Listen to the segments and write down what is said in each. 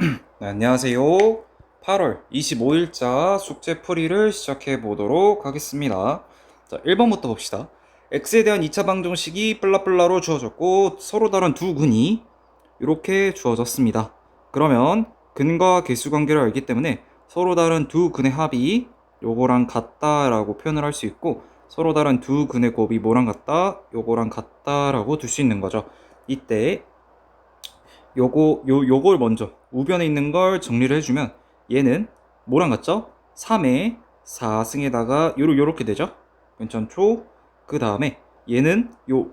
네, 안녕하세요. 8월 25일자 숙제 풀이를 시작해 보도록 하겠습니다. 자, 1번부터 봅시다. x에 대한 2차 방정식이 플라플라로 주어졌고 서로 다른 두 근이 이렇게 주어졌습니다. 그러면 근과 개수 관계를 알기 때문에 서로 다른 두 근의 합이 요거랑 같다라고 표현을 할 수 있고 서로 다른 두 근의 곱이 뭐랑 같다? 요거랑 같다라고 둘 수 있는 거죠. 이때 요걸 먼저 우변에 있는 걸 정리를 해주면 얘는 뭐랑 같죠? 3에 4승에다가 요렇게 되죠? 괜찮죠? 그 다음에 얘는 요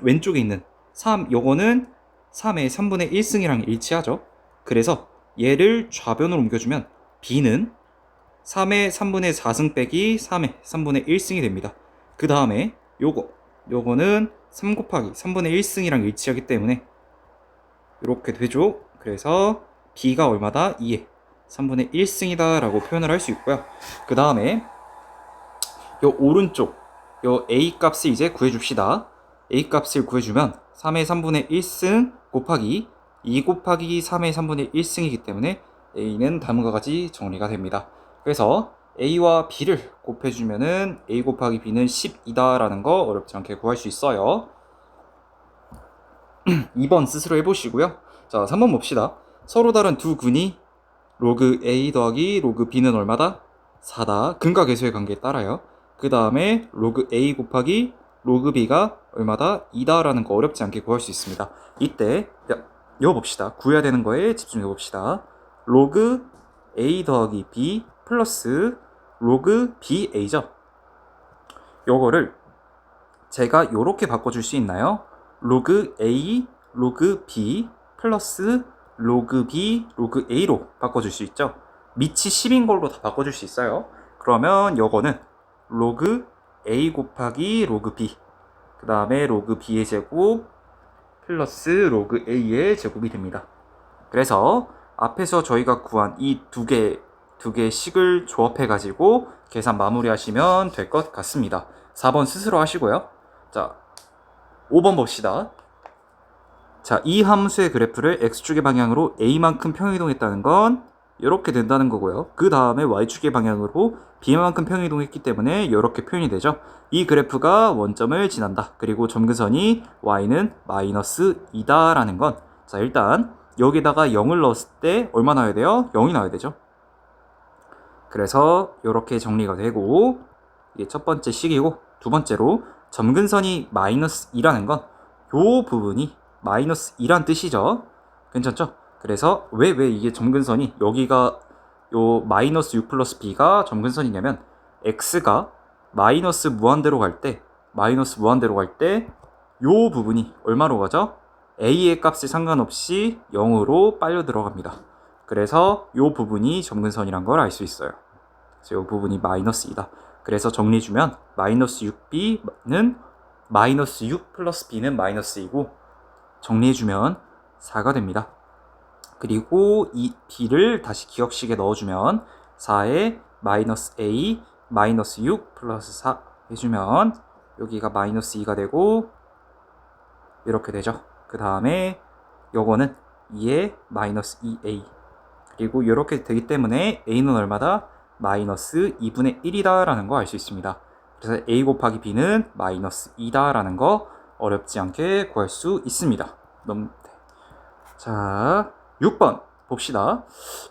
왼쪽에 있는 3 요거는 3의 3분의 1승이랑 일치하죠? 그래서 얘를 좌변으로 옮겨주면 b는 3의 3분의 4승 빼기 3의 3분의 1승이 됩니다. 그 다음에 요거는 3 곱하기 3분의 1승이랑 일치하기 때문에 이렇게 되죠. 그래서 b가 얼마다? 2에 3분의 1승이다 라고 표현을 할 수 있고요. 그 다음에 요 오른쪽 요 a 값을 이제 구해줍시다. a 값을 구해주면 3의 3분의 1승 곱하기 2 곱하기 3의 3분의 1승이기 때문에 a는 다음과 같이 정리가 됩니다. 그래서 a와 b를 곱해주면은 a 곱하기 b는 10이다 라는 거 어렵지 않게 구할 수 있어요. 2번 스스로 해보시고요. 자, 3번 봅시다. 서로 다른 두 근이 로그 A 더하기 로그 B는 얼마다? 4다. 근과 계수의 관계에 따라요. 그 다음에 로그 A 곱하기 로그 B가 얼마다? 2다 라는 거 어렵지 않게 구할 수 있습니다. 이때 이거 봅시다. 구해야 되는 거에 집중해 봅시다. 로그 A 더하기 B 플러스 로그 BA죠. 요거를 제가 요렇게 바꿔줄 수 있나요? 로그 A, 로그 B 플러스 로그 B, 로그 A로 바꿔줄 수 있죠. 밑이 10인 걸로 다 바꿔줄 수 있어요. 그러면 요거는 로그 A 곱하기 로그 B 그 다음에 로그 B의 제곱 플러스 로그 A의 제곱이 됩니다. 그래서 앞에서 저희가 구한 이 두 개 식을 조합해 가지고 계산 마무리 하시면 될 것 같습니다. 4번 스스로 하시고요. 자, 5번 봅시다. 자, 이 함수의 그래프를 x축의 방향으로 a만큼 평이동했다는 건 이렇게 된다는 거고요. 그 다음에 y축의 방향으로 b만큼 평이동했기 때문에 이렇게 표현이 되죠. 이 그래프가 원점을 지난다. 그리고 점근선이 y는 마이너스 2다 라는 건, 자, 일단 여기다가 0을 넣었을 때 얼마 나와야 돼요? 0이 나와야 되죠. 그래서 이렇게 정리가 되고, 이게 첫 번째 식이고, 두 번째로 점근선이 마이너스 2라는 건 요 부분이 마이너스 2란 뜻이죠. 괜찮죠? 그래서 왜 이게 점근선이 여기가 요 마이너스 6 플러스 b가 점근선이냐면 x가 마이너스 무한대로 갈 때 요 부분이 얼마로 가죠? a의 값에 상관없이 0으로 빨려 들어갑니다. 그래서 요 부분이 점근선이란 걸 알 수 있어요. 그래서 요 부분이 마이너스 2다. 그래서 정리해주면 마이너스 6b는 마이너스 6 플러스 b는 마이너스 2고 정리해주면 4가 됩니다. 그리고 이 b를 다시 기억식에 넣어주면 4에 마이너스 a 마이너스 6 플러스 4 해주면 여기가 마이너스 2가 되고 이렇게 되죠. 그 다음에 요거는 2에 마이너스 2a 그리고 이렇게 되기 때문에 a는 얼마다? 마이너스 2분의 1이다 라는 거 알 수 있습니다. 그래서 a 곱하기 b는 마이너스 2다 라는 거 어렵지 않게 구할 수 있습니다. 자, 6번 봅시다.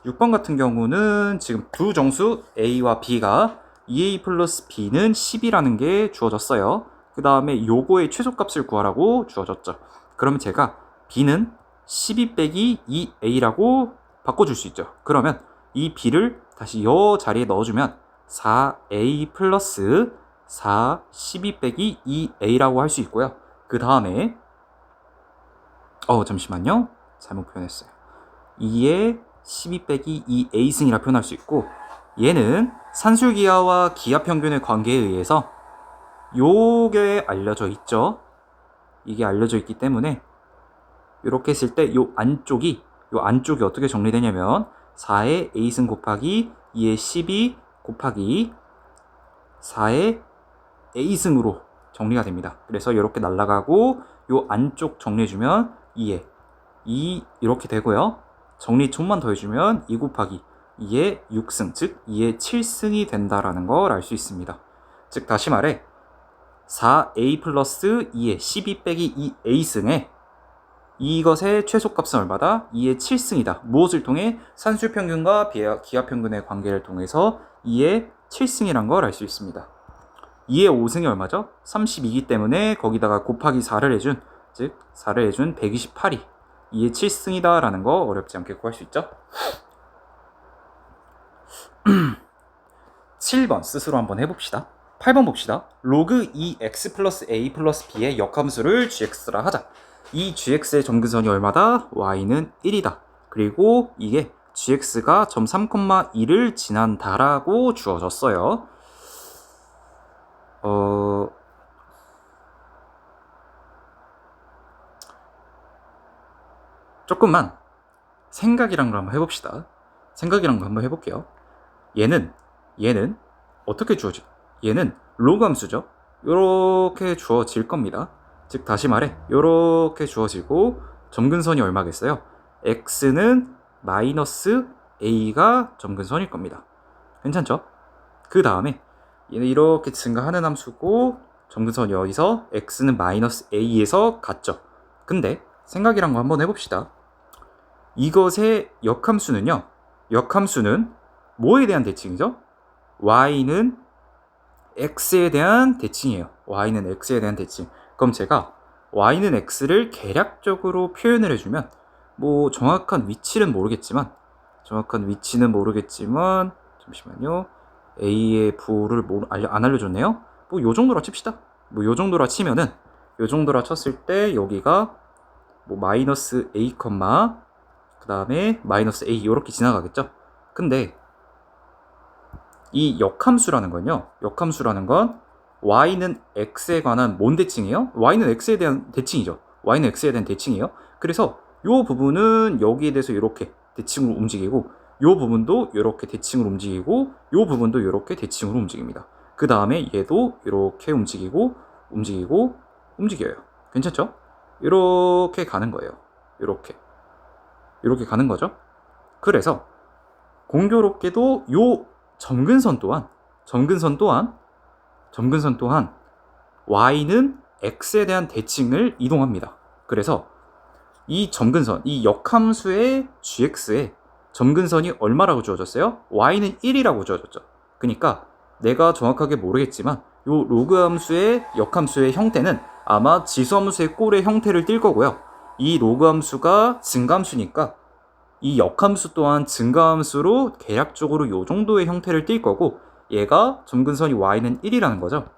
6번 같은 경우는 지금 두 정수 a와 b가 2a 플러스 b는 10이라는 게 주어졌어요. 그 다음에 요거의 최소값을 구하라고 주어졌죠. 그러면 제가 b는 12 빼기 2a라고 바꿔줄 수 있죠. 그러면 이 b를 다시 요 자리에 넣어주면 4a 플러스 4 12 빼기 2a라고 할 수 있고요. 그 다음에 잠시만요. 잘못 표현했어요. 2에 12 빼기 2a승이라 표현할 수 있고 얘는 산술기하와 기하평균의 관계에 의해서 요게 알려져 있죠. 이게 알려져 있기 때문에 이렇게 했을 때 요 안쪽이 어떻게 정리되냐면 4의 a승 곱하기 2의 12 곱하기 4의 a승으로 정리가 됩니다. 그래서 이렇게 날아가고 요 안쪽 정리해주면 2에 2 이렇게 되고요. 정리 좀만 더 해주면 2 곱하기 2의 6승, 즉 2의 7승이 된다라는 걸 알 수 있습니다. 즉 다시 말해 4a 플러스 2의 12 빼기 2a승에 이것의 최소값은 얼마다? 2의 7승이다. 무엇을 통해? 산술평균과 기하평균의 관계를 통해서 2의 7승이란 걸 알 수 있습니다. 2의 5승이 얼마죠? 32이기 때문에 거기다가 곱하기 4를 해준, 즉 4를 해준 128이 2의 7승이다 라는 거 어렵지 않게 구할 수 있죠. 7번 스스로 한번 해봅시다. 8번 봅시다. 로그 2x 플러스 a 플러스 b의 역함수를 gx라 하자. 이 gx의 점근선이 얼마다? y는 1이다. 그리고 이게 gx가 점 3,2를 지난다라고 주어졌어요. 조금만 생각이란 걸 한번 해봅시다. 생각이란 걸 한번 해볼게요. 얘는 어떻게 주어지? 얘는 로그 함수죠. 요렇게 주어질 겁니다. 즉 다시 말해 요렇게 주어지고 점근선이 얼마겠어요? x는 마이너스 a가 점근선일 겁니다. 괜찮죠? 그 다음에 얘는 이렇게 증가하는 함수고 점근선이 어디서? x는 마이너스 a에서 같죠. 근데 생각이란 거 한번 해봅시다. 이것의 역함수는요. 역함수는 뭐에 대한 대칭이죠? y는 x에 대한 대칭이에요. y는 x에 대한 대칭. 그럼 제가 y는 x를 계략적으로 표현을 해주면 뭐 정확한 위치는 모르겠지만 잠시만요. a의 부를 안 알려줬네요. 뭐 요 정도라 칩시다. 뭐 요 정도라 치면은 요 정도라 쳤을 때 여기가 뭐 마이너스 a, 그 다음에 마이너스 a 이렇게 지나가겠죠. 근데 이 역함수라는 건요. 역함수라는 건 y는 x에 관한 뭔 대칭이에요? y는 x에 대한 대칭이죠. y는 x에 대한 대칭이에요. 그래서 요 부분은 여기에 대해서 이렇게 대칭으로 움직이고 요 부분도 이렇게 대칭으로 움직이고 요 부분도 이렇게 대칭으로 움직입니다. 그 다음에 얘도 이렇게 움직여요. 괜찮죠? 이렇게 가는 거예요. 이렇게 가는 거죠. 그래서 공교롭게도 요 점근선 또한 y는 x에 대한 대칭을 이동합니다. 그래서 이 점근선, 이 역함수의 gx에 점근선이 얼마라고 주어졌어요? y는 1이라고 주어졌죠. 그러니까 내가 정확하게 모르겠지만 요 로그 함수의 역함수의 형태는 아마 지수함수의 꼴의 형태를 띌 거고요. 이 로그 함수가 증가함수니까 이 역함수 또한 증가함수로 계략적으로 요 정도의 형태를 띌 거고 얘가 점근선이 y는 1이라는 거죠.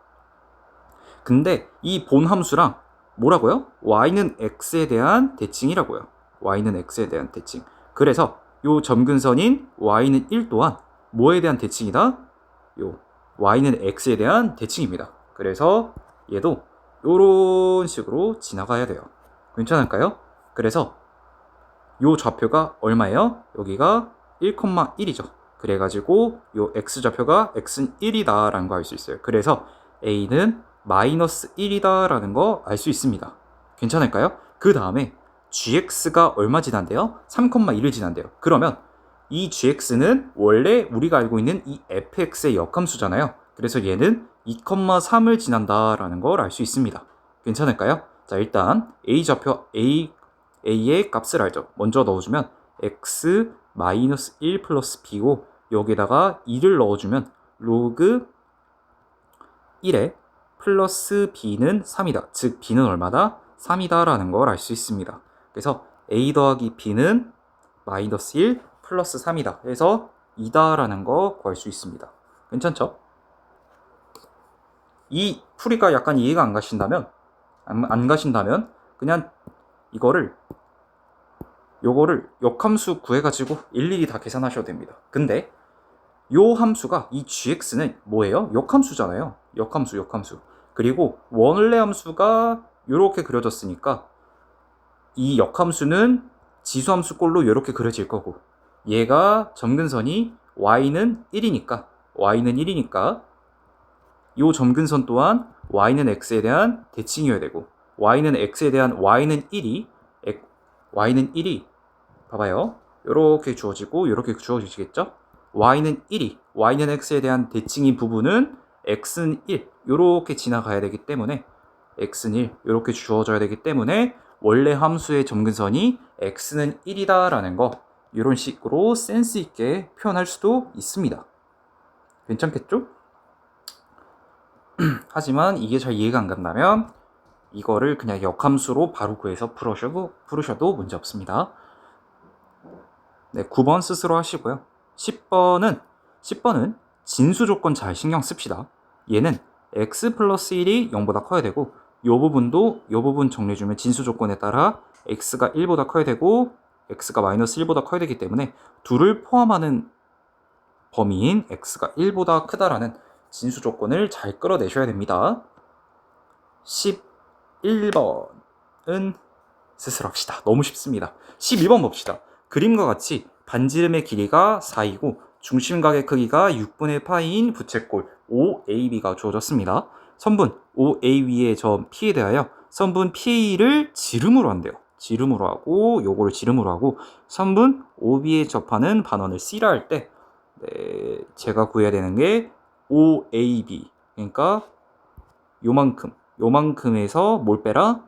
근데 이 본함수랑 뭐라고요? y는 x에 대한 대칭이라고요. y는 x에 대한 대칭. 그래서 요 점근선인 y는 1 또한 뭐에 대한 대칭이다? 요 y는 x에 대한 대칭입니다. 그래서 얘도 요런 식으로 지나가야 돼요. 괜찮을까요? 그래서 요 좌표가 얼마예요? 여기가 1,1이죠. 그래가지고 요 x좌표가 x는 1이다 라는 거 알 수 있어요. 그래서 a는 마이너스 1이다 라는 거 알 수 있습니다. 괜찮을까요? 그 다음에 gx가 얼마 지난대요? 3,1을 지난대요. 그러면 이 gx는 원래 우리가 알고 있는 이 fx의 역함수잖아요. 그래서 얘는 2,3을 지난다 라는 걸 알 수 있습니다. 괜찮을까요? 자, 일단 a좌표 a의 값을 알죠. 먼저 넣어주면 x 마이너스 1 플러스 b고 여기다가 2를 넣어주면 로그 1에 플러스 b는 3이다. 즉 b는 얼마다? 3이다 라는 걸 알 수 있습니다. 그래서 a 더하기 b는 마이너스 1 플러스 3이다. 그래서 2다 라는 거 구할 수 있습니다. 괜찮죠? 이 풀이가 약간 이해가 안 가신다면 그냥 요거를 역함수 구해가지고 일일이 다 계산하셔도 됩니다. 근데 요 함수가 이 gx는 뭐예요? 역함수잖아요. 역함수. 그리고 원래 함수가 요렇게 그려졌으니까 이 역함수는 지수함수 꼴로 요렇게 그려질 거고 얘가 점근선이 y는 1이니까 요 점근선 또한 y는 x에 대한 대칭이어야 되고 y는 x에 대한 y는 1이 봐봐요. 이렇게 주어지고 이렇게 주어지겠죠? y는 1이 y는 x에 대한 대칭인 부분은 x는 1 이렇게 지나가야 되기 때문에 x는 1 이렇게 주어져야 되기 때문에 원래 함수의 점근선이 x는 1이다 라는 거 이런 식으로 센스 있게 표현할 수도 있습니다. 괜찮겠죠? 하지만 이게 잘 이해가 안 간다면 이거를 그냥 역함수로 바로 구해서 풀으셔도 문제 없습니다. 네, 9번 스스로 하시고요. 10번은 진수 조건 잘 신경 씁시다. 얘는 x 플러스 1이 0보다 커야 되고 요 부분 정리해주면 진수 조건에 따라 x가 1보다 커야 되고 x가 마이너스 1보다 커야 되기 때문에 둘을 포함하는 범위인 x가 1보다 크다라는 진수 조건을 잘 끌어내셔야 됩니다. 11번은 스스로 합시다. 너무 쉽습니다. 12번 봅시다. 그림과 같이 반지름의 길이가 4이고 중심각의 크기가 6분의 파이인 부채꼴 OAB가 주어졌습니다. 선분 OAB의 점 P에 대하여 선분 PA를 지름으로 한대요. 지름으로 하고 요거를 지름으로 하고 선분 OB에 접하는 반원을 C라 할 때 제가 구해야 되는 게 OAB 그러니까 요만큼에서 뭘 빼라?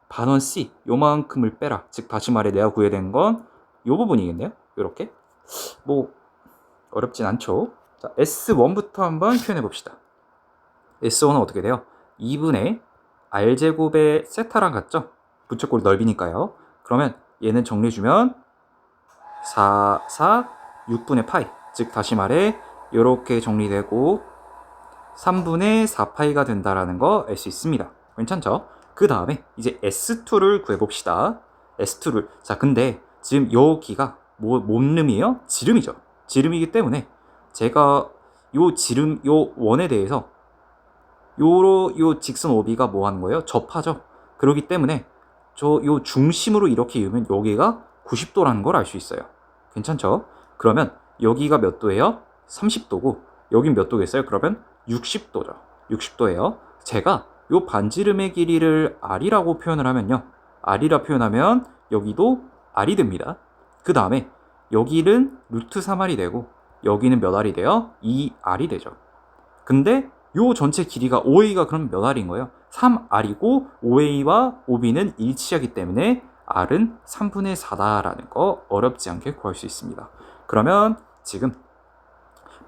반원 C 요만큼을 빼라. 즉 다시 말해 내가 구해야 되는 건 요 부분이겠네요. 요렇게 뭐 어렵진 않죠. 자, S1부터 한번 표현해 봅시다. S1은 어떻게 돼요? 2분의 R제곱의 세타랑 같죠? 부채꼴 넓이니까요. 그러면 얘는 정리해주면 6분의 파이 즉 다시 말해 요렇게 정리되고 3분의 4파이가 된다라는 거 알 수 있습니다. 괜찮죠? 그 다음에 이제 S2를 구해봅시다. S2를 자 근데 지금 여기가 뭔 름이에요? 지름이죠. 지름이기 때문에 제가 요 원에 대해서 요 직선 OB가 뭐 하는 거예요? 접하죠. 그렇기 때문에 요 중심으로 이렇게 이으면 여기가 90도라는 걸 알 수 있어요. 괜찮죠? 그러면 여기가 몇 도예요? 30도고 여긴 몇 도겠어요? 그러면 60도죠. 60도예요. 제가 요 반지름의 길이를 R이라고 표현을 하면요. R이라 표현하면 여기도 R이 됩니다. 그 다음에 여기는 루트 3R이 되고 여기는 몇 R이 돼요? 2R이 되죠. 근데 요 전체 길이가 OA가 그럼 몇 R인 거예요? 3R이고 OA와 OB는 일치하기 때문에 R은 3분의 4다라는 거 어렵지 않게 구할 수 있습니다. 그러면 지금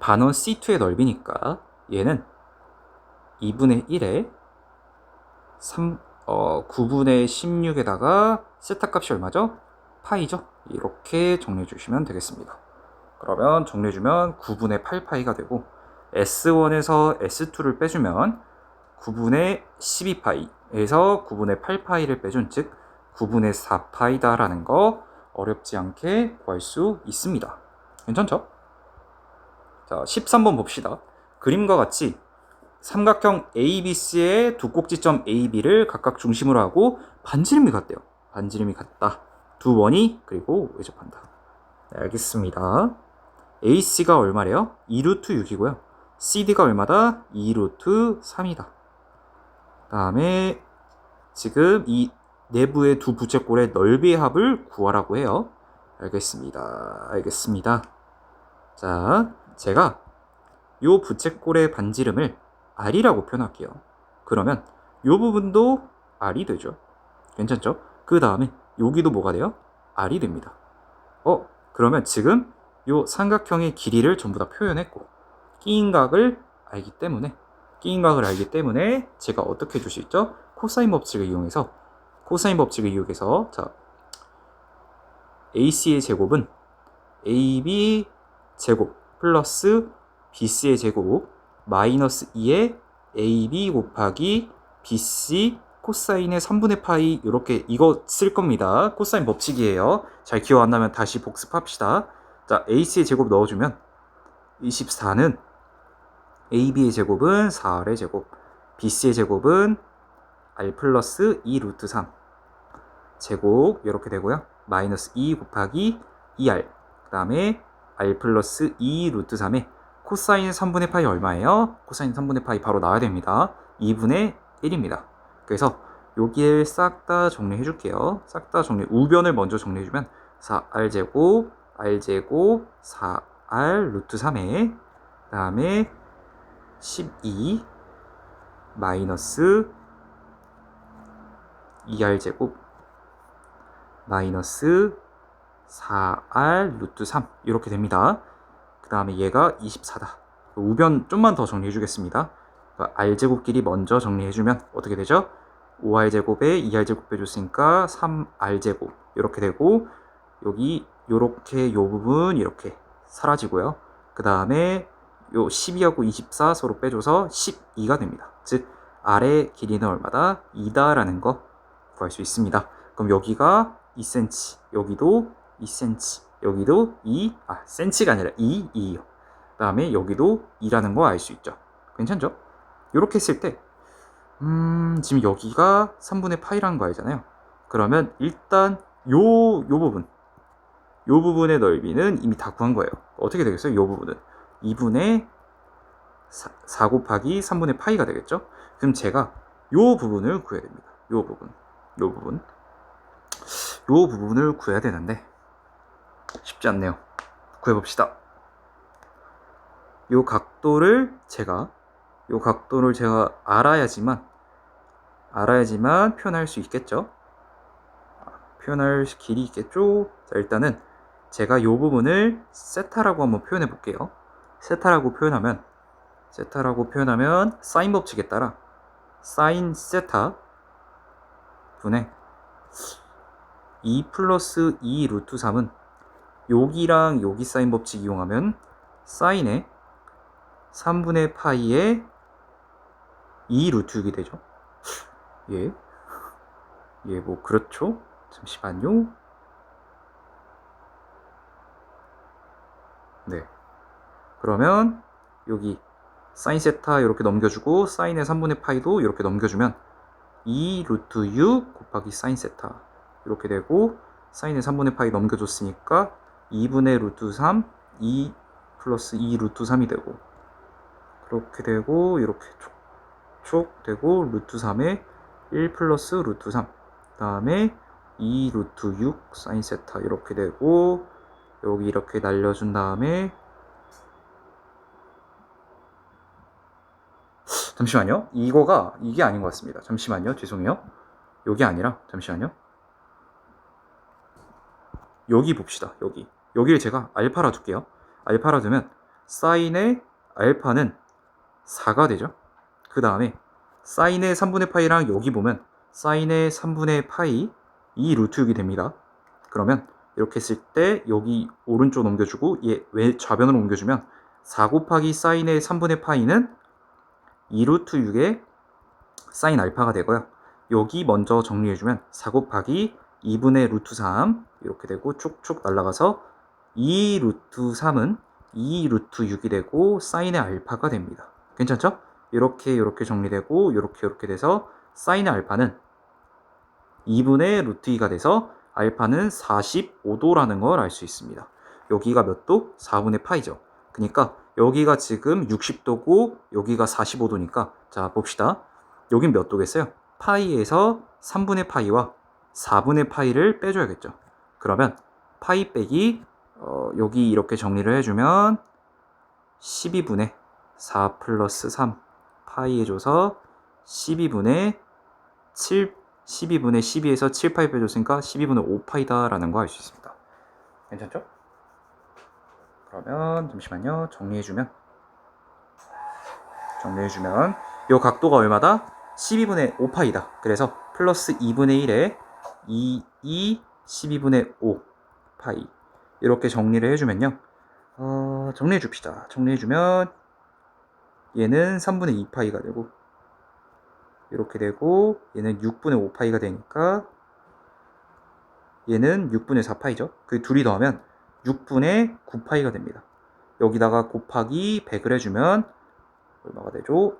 반원 C2의 넓이니까 얘는 2분의 1에 9분의 16에다가 세타 값이 얼마죠? 파이죠? 이렇게 정리해 주시면 되겠습니다. 그러면 정리해 주면 9분의 8파이가 되고 S1에서 S2를 빼주면 9분의 12파이에서 9분의 8파이를 빼준 즉 9분의 4파이다라는 거 어렵지 않게 구할 수 있습니다. 괜찮죠? 자, 13번 봅시다. 그림과 같이 삼각형 ABC의 두 꼭지점 AB를 각각 중심으로 하고 반지름이 같대요. 반지름이 같다. 두 원이 그리고 외접한다. 네, 알겠습니다. AC가 얼마래요? 2루트 6이고요. CD가 얼마다? 2루트 3이다. 다음에 지금 이 내부의 두 부채꼴의 넓이의 합을 구하라고 해요. 알겠습니다. 자, 제가 요 부채꼴의 반지름을 R이라고 표현할게요. 그러면 요 부분도 R이 되죠. 괜찮죠? 그 다음에 여기도 뭐가 돼요? R이 됩니다. 그러면 지금 요 삼각형의 길이를 전부 다 표현했고 끼인각을 알기 때문에 제가 어떻게 줄 수 있죠? 코사인 법칙을 이용해서 자 AC의 제곱은 AB 제곱 플러스 BC의 제곱 마이너스 2의 AB 곱하기 BC 코사인의 3분의 파이 이렇게 이거 쓸 겁니다. 코사인 법칙이에요. 잘 기억 안 나면 다시 복습합시다. 자, AC의 제곱 넣어주면 24는 AB의 제곱은 4R의 제곱 BC의 제곱은 R 플러스 2 루트 3 제곱 이렇게 되고요. 마이너스 2 곱하기 2R 그 다음에 R 플러스 2 루트 3에 코사인 3분의 파이 얼마예요? 코사인 3분의 파이 바로 나와야 됩니다. 2분의 1입니다. 그래서 여기를 싹 다 정리해 줄게요. 싹 다 정리, 우변을 먼저 정리해 주면 4R제곱 r제곱 4r 루트 3에 그 다음에 12 마이너스 2r제곱 마이너스 4r 루트 3 이렇게 됩니다. 그 다음에 얘가 24다. 우변 좀만 더 정리해 주겠습니다. r제곱끼리 먼저 정리해주면 어떻게 되죠? 5r제곱에 2r제곱 빼줬으니까 3r제곱 이렇게 되고 여기 요렇게 요 부분 이렇게 사라지고요. 그 다음에 요 12하고 24 서로 빼줘서 12가 됩니다. 즉 r의 길이는 얼마다? 2다라는 거 구할 수 있습니다. 그럼 여기가 2cm, 여기도 2cm, 여기도 2cm가 아니라 2요. 그 다음에 여기도 2라는 거 알 수 있죠. 괜찮죠? 이렇게 했을 때 지금 여기가 3분의 파이라는 거 알잖아요. 그러면 일단 요 부분의 넓이는 이미 다 구한 거예요. 어떻게 되겠어요? 요 부분은 2분의 4 곱하기 3분의 파이가 되겠죠? 그럼 제가 요 부분을 구해야 됩니다. 요 부분을 구해야 되는데 쉽지 않네요. 구해봅시다. 요 각도를 제가 알아야지만 표현할 수 있겠죠? 표현할 길이 있겠죠? 자, 일단은 제가 요 부분을 세타라고 한번 표현해 볼게요. 세타라고 표현하면 사인 법칙에 따라 사인 세타 분의 2 플러스 2 루트 3은 여기랑 여기 사인 법칙 이용하면 사인의 3분의 파이의 2 루트 6이 되죠. 예, 뭐 그렇죠. 잠시만요. 네. 그러면 여기 사인 세타 이렇게 넘겨주고 사인의 3분의 파이도 이렇게 넘겨주면 2 루트 6 곱하기 사인 세타 이렇게 되고 사인의 3분의 파이 넘겨줬으니까 2분의 루트 3 2 플러스 2 루트 3이 되고 그렇게 되고 이렇게 촉 되고 루트 3에 1 플러스 루트 3 그 다음에 2 루트 6 사인 세타 이렇게 되고 여기 이렇게 날려준 다음에 잠시만요. 이게 아닌 것 같습니다. 잠시만요. 죄송해요. 여기 아니라 잠시만요. 여기 봅시다. 여기를 제가 알파라 둘게요. 알파라 두면 사인의 알파는 4가 되죠. 그 다음에 사인의 3분의 파이랑 여기 보면 사인의 3분의 파이 2 루트 6이 됩니다. 그러면 이렇게 했을 때 여기 오른쪽 넘겨주고 얘 좌변으로 옮겨주면 4 곱하기 사인의 3분의 파이는 2 루트 6의 사인 알파가 되고요. 여기 먼저 정리해주면 4 곱하기 2분의 루트 3 이렇게 되고 쭉쭉 날아가서 2 루트 3은 2 루트 6이 되고 사인의 알파가 됩니다. 괜찮죠? 이렇게 정리되고 이렇게 돼서 사인의 알파는 2분의 루트 2가 돼서 알파는 45도라는 걸 알 수 있습니다. 여기가 몇 도? 4분의 파이죠. 그러니까 여기가 지금 60도고 여기가 45도니까 자 봅시다. 여긴 몇 도겠어요? 파이에서 3분의 파이와 4분의 파이를 빼줘야겠죠. 그러면 파이 빼기 여기 이렇게 정리를 해주면 12분의 4 플러스 3 파이 해줘서 12분의 12에서 7파이 빼줬으니까 12분의 5파이다 라는 거 알 수 있습니다. 괜찮죠? 그러면 잠시만요. 정리해주면 이 각도가 얼마다? 12분의 5파이다. 그래서 플러스 2분의 1에 2 12분의 5 파이 이렇게 정리를 해주면요. 정리해줍시다. 정리해주면 얘는 3분의 2파이가 되고 이렇게 되고 얘는 6분의 5파이가 되니까 얘는 6분의 4파이죠. 그 둘이 더하면 6분의 9파이가 됩니다. 여기다가 곱하기 100을 해주면 얼마가 되죠?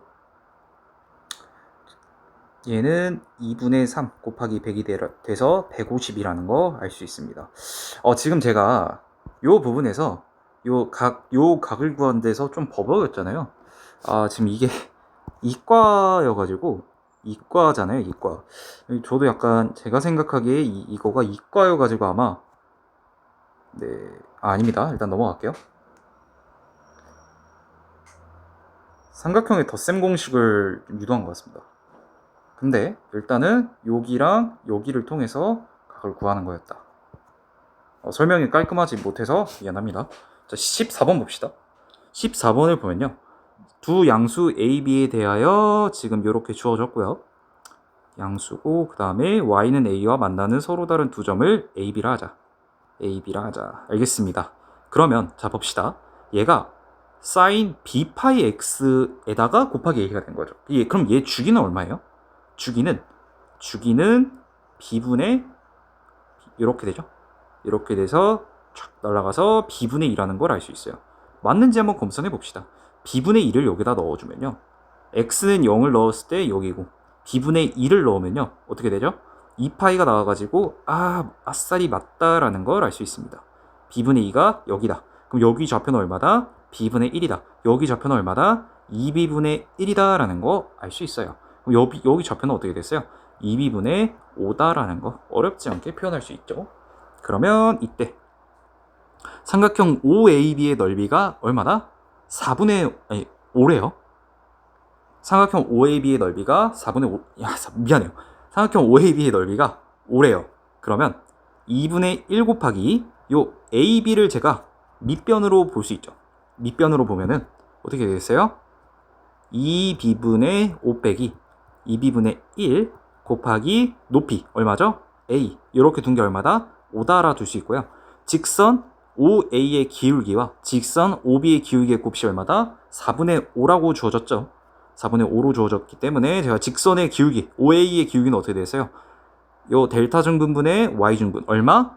얘는 2분의 3 곱하기 100이 돼서 150이라는 거 알 수 있습니다. 지금 제가 요 부분에서 요 각을 구한 데서 좀 버벅였잖아요. 지금 이게 이과여가지고 이과잖아요. 이과. 저도 약간 제가 생각하기에 이거가 이과여가지고 아마 네, 아닙니다. 일단 넘어갈게요. 삼각형의 덧셈 공식을 유도한 것 같습니다. 근데 일단은 여기랑 여기를 통해서 각을 구하는 거였다. 설명이 깔끔하지 못해서 미안합니다. 자, 14번 봅시다. 14번을 보면요. 두 양수 A, B에 대하여 지금 이렇게 주어졌고요. 양수고 그 다음에 y는 a와 만나는 서로 다른 두 점을 a, b라 하자. a, b라 하자. 알겠습니다. 그러면 자 봅시다. 얘가 sin b파이 x에다가 곱하기 a가 된 거죠. 그럼 얘 주기는 얼마예요? 주기는 b분의 이렇게 되죠. 이렇게 돼서 촥 날아가서 b분의 2라는 걸 알 수 있어요. 맞는지 한번 검사해 봅시다. b분의 2를 여기다 넣어주면요. x는 0을 넣었을 때 여기고 b분의 2를 넣으면요. 어떻게 되죠? 2파이가 나와가지고 아싸리 맞다라는 걸 알 수 있습니다. b분의 2가 여기다. 그럼 여기 좌표는 얼마다? b분의 1이다. 여기 좌표는 얼마다? 2b분의 1이다 라는 거 알 수 있어요. 그럼 여기 좌표는 어떻게 됐어요? 2b분의 5다라는 거 어렵지 않게 표현할 수 있죠. 그러면 이때 삼각형 OAB의 넓이가 얼마다? 5래요. 삼각형 OAB의 넓이가 4분의 5, 미안해요. 삼각형 OAB의 넓이가 5래요. 그러면 2분의 1 곱하기 요 AB를 제가 밑변으로 볼 수 있죠. 밑변으로 보면은 어떻게 되겠어요? 2b분의 5 빼기 2b분의 1 곱하기 높이 얼마죠? A. 이렇게 둔 게 얼마다? 5다라 둘 수 있고요. 직선 OA의 기울기와 직선 OB의 기울기의 곱이 얼마다? 4분의 5라고 주어졌죠. 4분의 5로 주어졌기 때문에 제가 직선의 기울기, OA의 기울기는 어떻게 되세요? 요 델타 증분분의 Y 증분 얼마?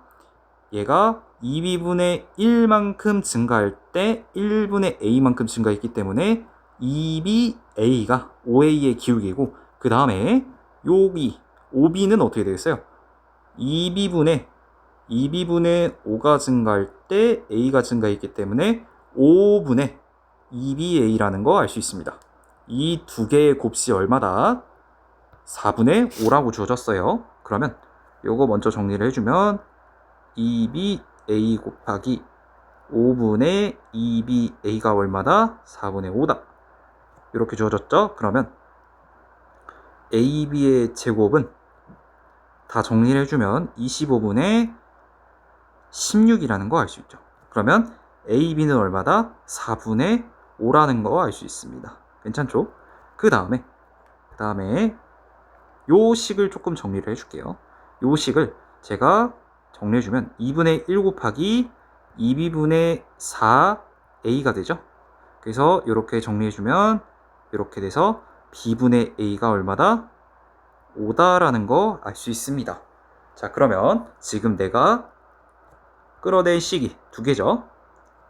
얘가 2b분의 1만큼 증가할 때 1분의 A만큼 증가했기 때문에 2bA가 OA의 기울기고 그 다음에 여기 OB는 어떻게 되겠어요? 2b분의 5가 증가할 때 A가 증가했기 때문에 5분의 2bA라는 거 알 수 있습니다. 이 두 개의 곱이 얼마다? 4분의 5라고 주어졌어요. 그러면 요거 먼저 정리를 해주면 2bA 곱하기 5분의 2bA가 얼마다? 4분의 5다. 이렇게 주어졌죠? 그러면 AB의 제곱은 다 정리를 해주면 25분의 16이라는 거 알 수 있죠. 그러면 AB는 얼마다? 4분의 5라는 거 알 수 있습니다. 괜찮죠? 그 다음에 요 식을 조금 정리를 해줄게요. 요 식을 제가 정리해주면 2분의 1 곱하기 2b분의 4a가 되죠. 그래서 이렇게 정리해주면 이렇게 돼서 b분의 a가 얼마다? 5다라는 거 알 수 있습니다. 자, 그러면 지금 내가 끌어낸 식이 두 개죠.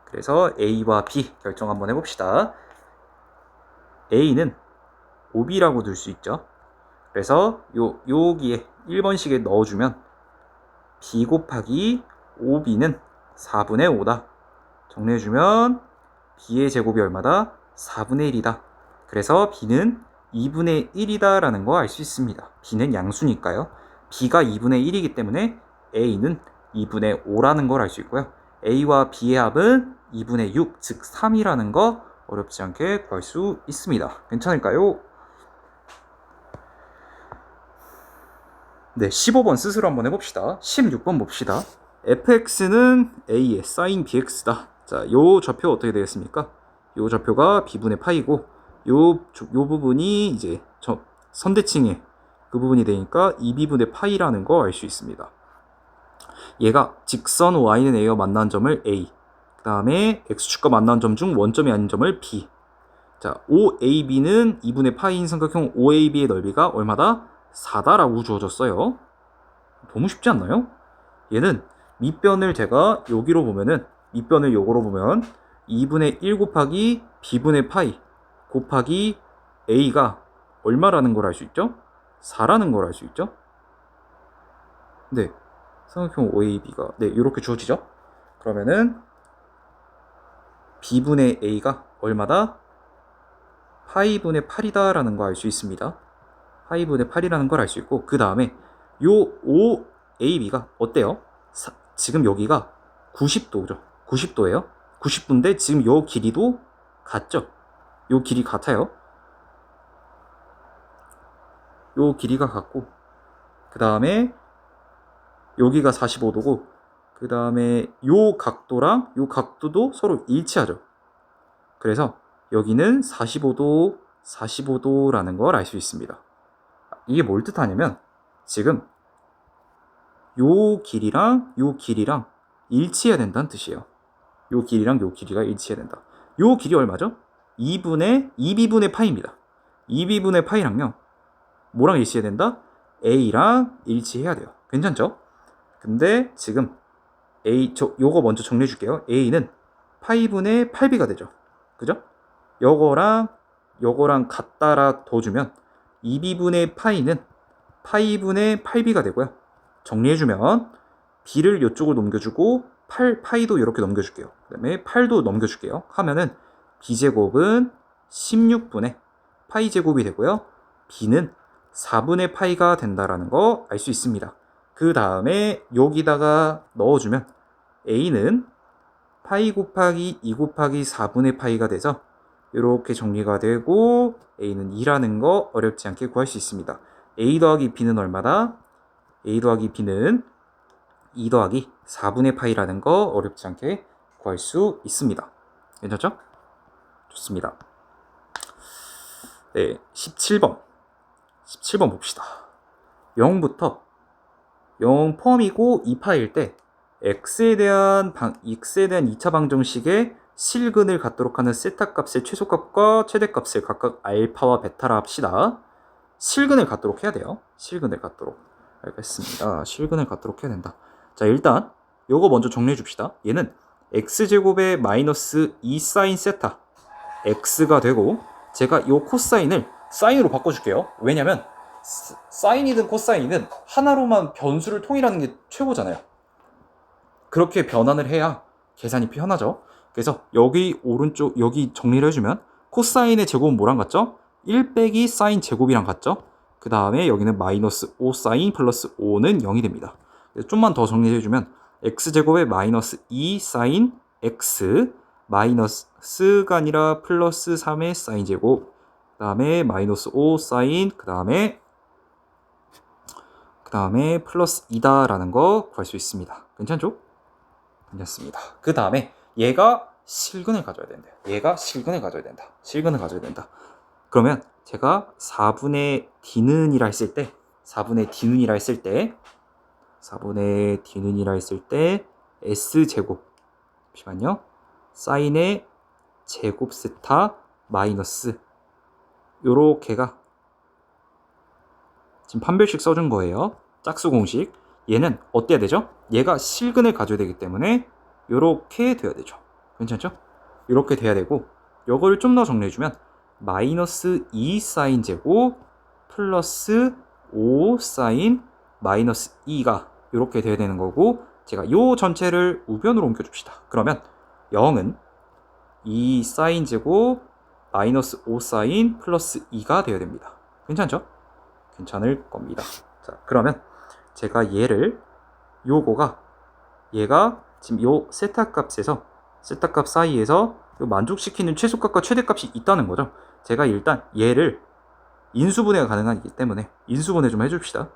그래서 A와 B 결정 한번 해봅시다. A는 5B라고 둘 수 있죠. 그래서 여기에 1번식에 넣어주면 B 곱하기 5B는 4분의 5다. 정리해주면 B의 제곱이 얼마다? 4분의 1이다. 그래서 B는 2분의 1이다 라는 거 알 수 있습니다. B는 양수니까요. B가 2분의 1이기 때문에 A는 2분의 5라는 걸 알 수 있고요. A와 B의 합은 2분의 6, 즉 3이라는 거 어렵지 않게 구할 수 있습니다. 괜찮을까요? 네, 15번 스스로 한번 해봅시다. 16번 봅시다. fx는 a의 sin bx다. 자, 요 좌표 어떻게 되겠습니까? 요 좌표가 b분의 파이고 요 부분이 이제 선대칭의 그 부분이 되니까 2b분의 파이라는 거 알 수 있습니다. 얘가 직선 y는 a와 만난 점을 a, 그 다음에 x축과 만난 점 중 원점이 아닌 점을 b. 자, OAB는 2분의 파이인 삼각형 OAB의 넓이가 얼마다? 4다라고 주어졌어요. 너무 쉽지 않나요? 얘는 밑변을 제가 여기로 보면은 밑변을 요거로 보면 2분의 1 곱하기 b분의 파이 곱하기 a가 얼마라는 걸 알 수 있죠? 4라는 걸 알 수 있죠? 네, 삼각형 OAB가 네 이렇게 주어지죠? 그러면은 b분의 a가 얼마다? 파이분의 8이다 라는 거 알 수 있습니다. 파이분의 8이라는 걸 알 수 있고 그 다음에 요 OAB가 어때요? 지금 여기가 90도죠. 90도예요. 90도인데 지금 요 길이도 같죠? 요 길이 같아요. 요 길이가 같고, 그 다음에 여기가 45도고, 그 다음에 요 각도랑 요 각도도 서로 일치하죠. 그래서 여기는 45도, 45도라는 걸 알 수 있습니다. 이게 뭘 뜻하냐면 지금 요 길이랑 요 길이랑 일치해야 된다는 뜻이에요. 요 길이랑 요 길이가 일치해야 된다. 요 길이 얼마죠? 2b분의 파이입니다. 2b분의 파이랑요. 뭐랑 일치해야 된다? a랑 일치해야 돼요. 괜찮죠? 근데 지금 요거 먼저 정리해 줄게요. a는 파이분의 8b가 되죠. 그죠? 요거랑 같다라 둬주면 2b분의 파이는 파이분의 8b가 되고요. 정리해주면 b를 이쪽으로 넘겨주고 파이도 이렇게 넘겨줄게요. 그 다음에 8도 넘겨줄게요. 하면은 b제곱은 16분의 파이 제곱이 되고요. b는 4분의 파이가 된다라는 거 알 수 있습니다. 그 다음에 여기다가 넣어주면 a는 파이 곱하기 2 곱하기 4분의 파이가 돼서 이렇게 정리가 되고 a는 2라는 거 어렵지 않게 구할 수 있습니다. a 더하기 b는 얼마다? a 더하기 b는 2 더하기 4분의 파이라는 거 어렵지 않게 구할 수 있습니다. 괜찮죠? 좋습니다. 네, 17번 봅시다. 0부터 0 포함이고 2파일 때 x에 대한 2차 방정식의 실근을 갖도록 하는 세타 값의 최소값과 최대값을 각각 알파와 베타라 합시다. 실근을 갖도록 해야 돼요. 실근을 갖도록. 알겠습니다. 실근을 갖도록 해야 된다. 자, 일단 요거 먼저 정리해 줍시다. 얘는 x제곱의 마이너스 2 사인 세타 x가 되고, 제가 요 코사인을 사인으로 바꿔줄게요. 왜냐면 사인이든 코사인이든 하나로만 변수를 통일하는 게 최고잖아요. 그렇게 변환을 해야 계산이 편하죠. 그래서 여기 오른쪽 여기 정리를 해주면 코사인의 제곱은 뭐랑 같죠? 1 빼기 사인 제곱이랑 같죠? 그 다음에 여기는 마이너스 5 사인 플러스 5는 0이 됩니다. 좀만 더 정리해주면 x제곱의 마이너스 2 사인 x 마이너스가 아니라 플러스 3의 사인 제곱, 그 다음에 마이너스 5 사인, 그 다음에 플러스 2다라는 거 구할 수 있습니다. 괜찮죠? 괜찮습니다. 그 다음에 얘가 실근을 가져야 된다. 실근을 가져야 된다. 그러면 제가 4분의 d는이라 했을 때 4분의 d는이라 했을 때 s제곱, 잠시만요, 사인의 제곱 세타 마이너스 요렇게가 지금 판별식 써준 거예요. 짝수 공식. 얘는 어때야 되죠? 얘가 실근을 가져야 되기 때문에 요렇게 돼야 되죠. 괜찮죠? 요렇게 돼야 되고, 요거를 좀 더 정리해주면 마이너스 2 사인 제곱 플러스 5 사인 마이너스 2가 요렇게 돼야 되는 거고, 제가 요 전체를 우변으로 옮겨줍시다. 그러면 0은 2 사인 제곱 마이너스 5 사인 플러스 2가 되어야 됩니다. 괜찮죠? 괜찮을 겁니다. 자, 그러면 제가 얘가 지금 요 세타 값 사이에서 요 만족시키는 최소값과 최대값이 있다는 거죠. 제가 일단 얘를 인수분해가 가능하기 때문에 인수분해 좀 해줍시다.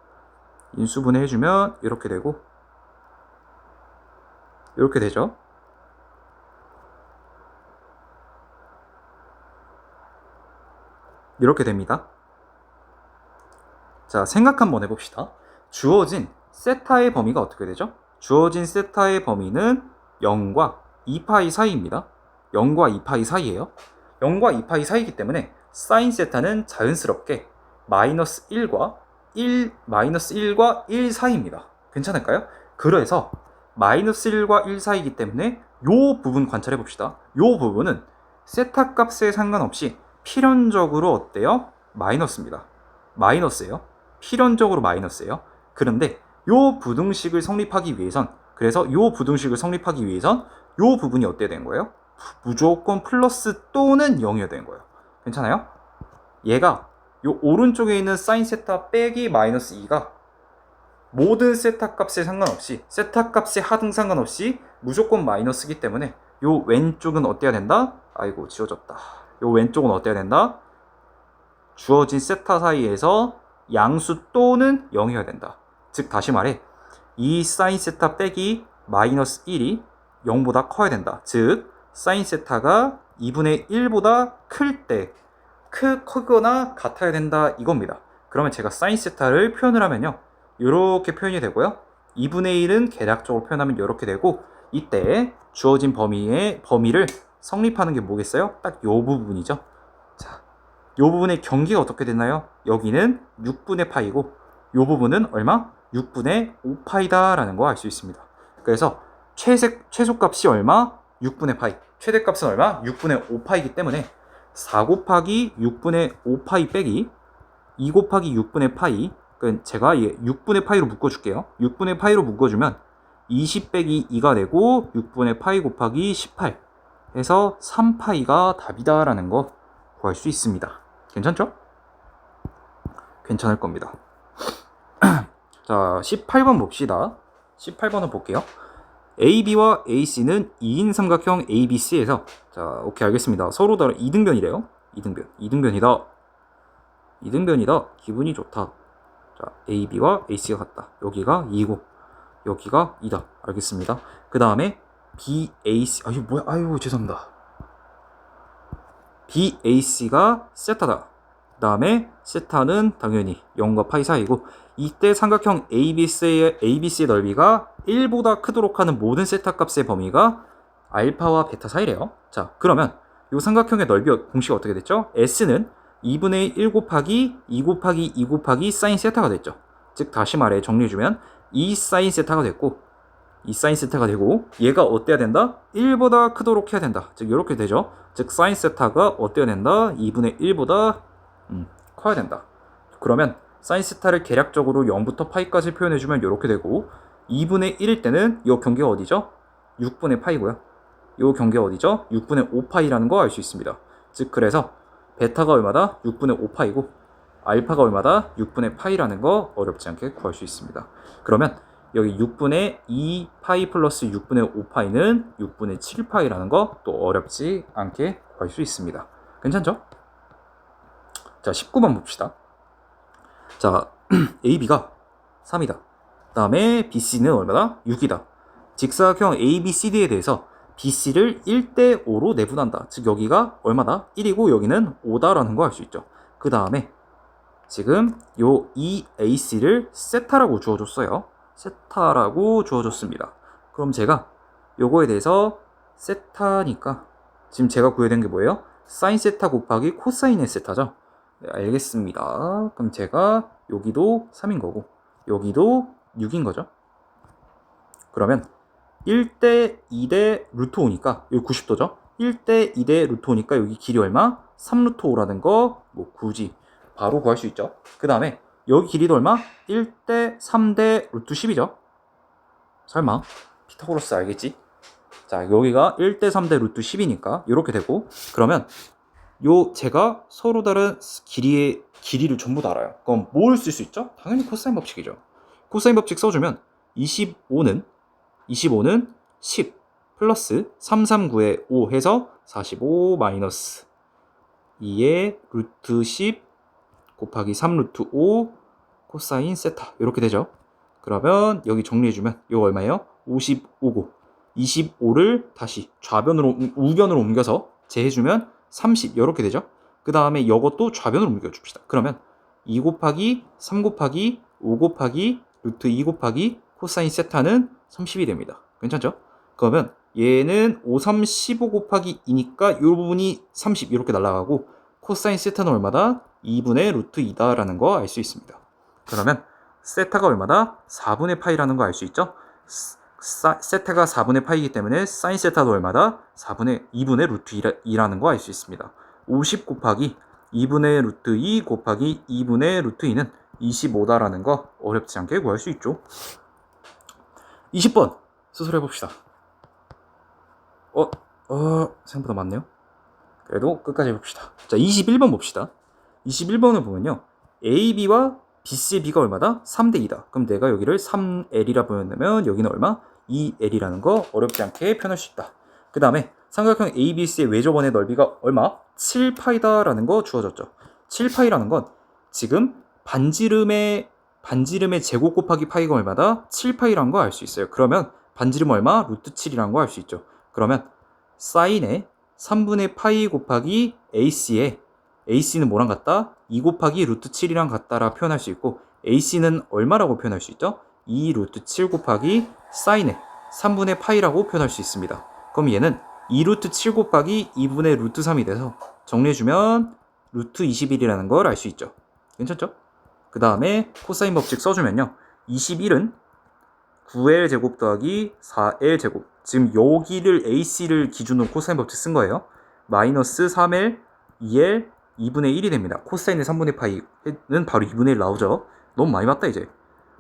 인수분해 해주면 이렇게 되고 이렇게 되죠. 이렇게 됩니다. 자, 생각 한번 해봅시다. 주어진 세타의 범위가 어떻게 되죠? 주어진 세타의 범위는 0과 2파이 사이입니다. 0과 2파이 사이예요. 0과 2파이 사이이기 때문에 사인 세타는 자연스럽게 마이너스 1과 1 사이입니다. 괜찮을까요? 그래서 마이너스 1과 1 사이이기 때문에 요 부분 관찰해 봅시다. 요 부분은 세타 값에 상관없이 필연적으로 어때요? 마이너스예요. 필연적으로 마이너스예요. 그런데 요 부등식을 성립하기 위해선 요 부분이 어때야 되는 거예요? 무조건 플러스 또는 0이어야 되는 거예요. 괜찮아요? 얘가 요 오른쪽에 있는 사인 세타 빼기 마이너스 2가 모든 세타 값에 상관없이, 세타 값의 하등 상관없이 무조건 마이너스기 때문에 요 왼쪽은 어때야 된다? 아이고 지워졌다. 요 왼쪽은 어때야 된다? 주어진 세타 사이에서 양수 또는 0이어야 된다. 즉 다시 말해 이 사인 세타 빼기 마이너스 1이 0보다 커야 된다. 즉 사인 세타가 2분의 1보다 클 때 크거나 같아야 된다 이겁니다. 그러면 제가 사인 세타를 표현을 하면요, 이렇게 표현이 되고요, 2분의 1은 계략적으로 표현하면 이렇게 되고, 이때 주어진 범위를 성립하는 게 뭐겠어요? 딱 이 부분이죠. 자, 이 부분의 경기가 어떻게 됐나요? 여기는 6분의 파이고 이 부분은 얼마? 6분의 5파이다 라는 거 알 수 있습니다. 그래서 최소값이 얼마? 6분의 파이. 최대값은 얼마? 6분의 5파이기 때문에 4 곱하기 6분의 5파이 빼기 2 곱하기 6분의 파이, 그러니까 제가 6분의 파이로 묶어줄게요. 6분의 파이로 묶어주면 20 빼기 2가 되고 6분의 파이 곱하기 18 해서 3파이가 답이다 라는 거 구할 수 있습니다. 괜찮죠? 괜찮을 겁니다. 자, 18번 봅시다. 18번을 볼게요. AB와 AC는 2인 삼각형 ABC에서, 자, 오케이, 알겠습니다. 서로 다른 2등변이래요. 2등변이다. 기분이 좋다. 자, AB와 AC가 같다. 여기가 2고 여기가 2다. 알겠습니다. 그 다음에 BAC, 이거 뭐야? 아유, 죄송합니다. BAC가 세타다. 그 다음에 세타는 당연히 0과 파이 사이고, 이때 삼각형 ABC의 넓이가 1보다 크도록 하는 모든 세타 값의 범위가 알파와 베타 사이래요. 자, 그러면 이 삼각형의 넓이 공식이 어떻게 됐죠? S는 2분의 1 곱하기 2 곱하기 2 곱하기 사인 세타가 됐죠. 즉 다시 말해 정리해주면 2 사인 세타가 됐고, 2 사인 세타가 되고, 얘가 어때야 된다? 1보다 크도록 해야 된다. 즉 이렇게 되죠. 즉 사인 세타가 어때야 된다? 2분의 1보다 커야 된다. 그러면 사인 세타를 계략적으로 0부터 파이까지 표현해주면 이렇게 되고, 2분의 1일 때는 이 경계가 어디죠? 6분의 파이고요. 이 경계가 어디죠? 6분의 5파이라는 거 알 수 있습니다. 즉 그래서 베타가 얼마다? 6분의 5파이고 알파가 얼마다? 6분의 파이라는 거 어렵지 않게 구할 수 있습니다. 그러면 여기 6분의 2파이 플러스 6분의 5파이는 6분의 7파이라는 거 또 어렵지 않게 구할 수 있습니다. 괜찮죠? 자, 19번 봅시다. 자, AB가 3이다. 그 다음에 BC는 얼마다? 6이다. 직사각형 ABCD에 대해서 BC를 1대5로 내분한다. 즉 여기가 얼마다? 1이고 여기는 5다라는 거 알 수 있죠. 그 다음에 지금 요 EAC를 세타라고 주어줬어요. 세타라고 주어줬습니다. 그럼 제가 요거에 대해서 세타니까 지금 제가 구해야 되는 게 뭐예요? 사인 세타 곱하기 코사인의 세타죠. 네, 알겠습니다. 그럼 제가 여기도 3인 거고 여기도 6인 거죠. 그러면 1대 2대 루트 5니까 여기 90도죠. 1대 2대 루트 5니까 여기 길이 얼마? 3 루트 5라는 거 뭐 굳이 바로 구할 수 있죠. 그 다음에 여기 길이도 얼마? 1대 3대 루트 10이죠. 설마 피타고라스 알겠지? 자, 여기가 1대 3대 루트 10이니까 이렇게 되고, 그러면 요 제가 서로 다른 길이를 전부 다 알아요. 그럼 뭘 쓸 수 있죠? 당연히 코사인 법칙이죠. 코사인 법칙 써주면 25는 10 플러스 339에 5 해서 45 마이너스 2의 루트 10 곱하기 3 루트 5 코사인 세타 이렇게 되죠. 그러면 여기 정리해주면 이거 얼마예요? 55고 25를 다시 우변으로 옮겨서 제해주면 30 이렇게 되죠. 그 다음에 이것도 좌변으로 옮겨줍시다. 그러면 2 곱하기 3 곱하기 5 곱하기 루트 2 곱하기 코사인 세타는 30이 됩니다. 괜찮죠? 그러면 얘는 5, 3, 15 곱하기 2니까 이 부분이 30 이렇게 날아가고, 코사인 세타는 얼마다? 2분의 루트 2다라는 거 알 수 있습니다. 그러면 세타가 얼마다? 4분의 파이라는 거 알 수 있죠? 세타가 4분의 파이이기 때문에 사인 세타도 얼마다? 2분의 루트 2라는 거 알 수 있습니다. 50 곱하기 2분의 루트 2 곱하기 2분의 루트 2는 25다라는 거 어렵지 않게 구할 수 있죠. 20번 수술해 봅시다. 생각보다 많네요. 그래도 끝까지 해봅시다. 자, 21번 봅시다. 21번을 보면요, AB와 BC의 B가 얼마다? 3대 2다. 그럼 내가 여기를 3L이라 보낸다면 여기는 얼마? 2L이라는 거 어렵지 않게 표현할 수 있다. 그 다음에 삼각형 ABC의 외접원의 넓이가 얼마? 7파이다라는 거 주어졌죠. 7파이라는 건 지금 반지름의 제곱 곱하기 파이가 얼마다? 7파이라는 거 알 수 있어요. 그러면 반지름 얼마? 루트 7이라는 거 알 수 있죠. 그러면 사인의 3분의 파이 곱하기 AC는 뭐랑 같다? 2 곱하기 루트 7이랑 같다라 표현할 수 있고 AC는 얼마라고 표현할 수 있죠? 2 루트 7 곱하기 사인의 3분의 파이라고 표현할 수 있습니다. 그럼 얘는 2 루트 7 곱하기 2분의 루트 3이 돼서 정리해주면 루트 21이라는 걸 알 수 있죠. 괜찮죠? 그 다음에 코사인 법칙 써주면요. 21은 9L 제곱 더하기 4L 제곱. 지금 여기를 AC를 기준으로 코사인 법칙 쓴 거예요. 마이너스 3L, 2L, 2분의 1이 됩니다. 코사인의 3분의 파이는 바로 2분의 1 나오죠. 너무 많이 봤다 이제.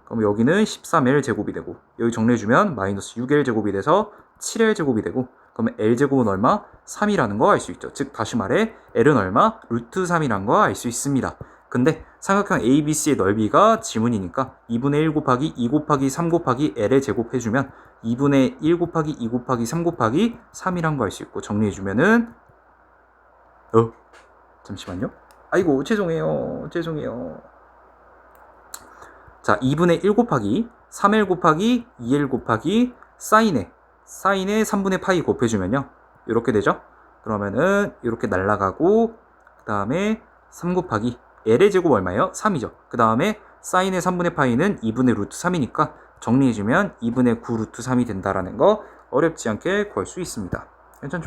그럼 여기는 13L 제곱이 되고 여기 정리해주면 마이너스 6L 제곱이 돼서 7L 제곱이 되고 그러면 L 제곱은 얼마? 3이라는 거 알 수 있죠. 즉 다시 말해 L은 얼마? 루트 3이라는 거 알 수 있습니다. 근데 삼각형 ABC의 넓이가 지문이니까 2분의 1 곱하기 2 곱하기 3 곱하기 L의 제곱 해주면 2분의 1 곱하기 2 곱하기 3 곱하기 3이란 거 알 수 있고 정리해주면은 잠시만요. 아이고 죄송해요. 자 2분의 1 곱하기 3L 곱하기 2L 곱하기 사인의 3분의 파이 곱해주면요. 이렇게 되죠. 그러면은 이렇게 날라가고 그 다음에 3 곱하기 L의 제곱 얼마예요? 3이죠. 그 다음에 사인의 3분의 파이는 2분의 루트 3이니까 정리해주면 2분의 9 루트 3이 된다라는 거 어렵지 않게 구할 수 있습니다. 괜찮죠?